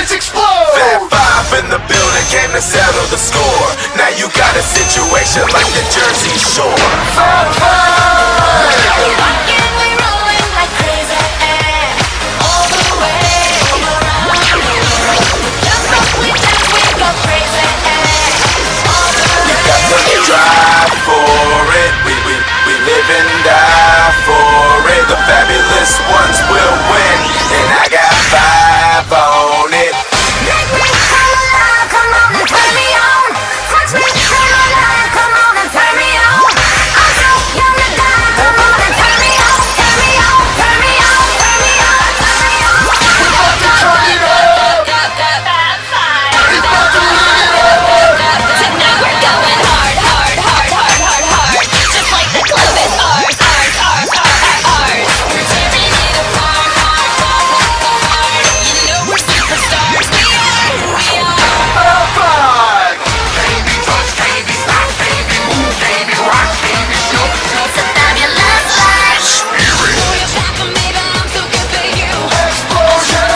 place explode. Fab Five in the building came to settle the score. Now you got a situation like the Jersey Shore. Fab Five. Rockin', we rollin' like crazy, all the way around. Just up, we dance, we go crazy, all the We way. got to drive for it. We live and die for it. The fabulous ones will win, and I got five on it. Make me feel alive, come on and turn me on. Touch me, feel alive, come on and turn me on. I'm so young to die, come on and turn me on. Turn me on, turn me on, turn me on, turn me on. We about to turn it up. We about to live it up. Tonight we're going hard, hard, hard, hard, hard, hard. Just like the club is ours, ours, ours, ours, ours. We're tearing it apart, hard, hard, hard, hard. You know we're superstars, we are, we are. Fab Five. Baby touch, baby stop, baby move, baby rock, baby show. It's a fabulous life. Spirit. Know you're bad for me, but I'm so good for you. Explosion.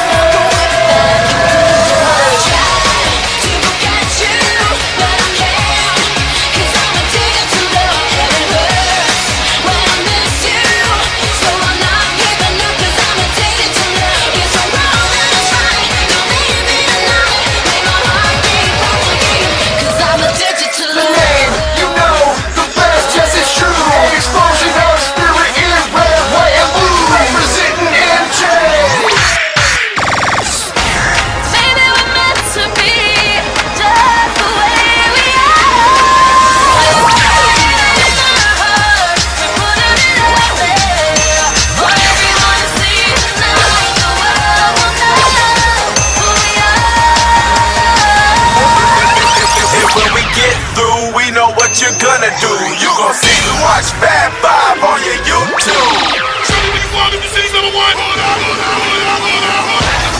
To forget you, but I can't. 'Cause I'm addicted to love and it hurts when I miss you. So I'm not giving up 'cause I'm addicted to love. It's so wrong and it's right. Don't leave me tonight. Make my heart beat fast again. 'Cause I'm addicted to The love. name, you know, the best, yes it's true. Explosion of spirit is red, white, and blue. Representing MJ. Maybe we're meant to be just the way we are. We're putting it in our heart. We're putting it out there for everyone to see tonight. The world will know who we are. And when we get through, we know what you're gonna do. You gon' see and watch Fab Five on your YouTube. Show me what if you see number one. Hold on, hold on, hold on, hold on, hold on.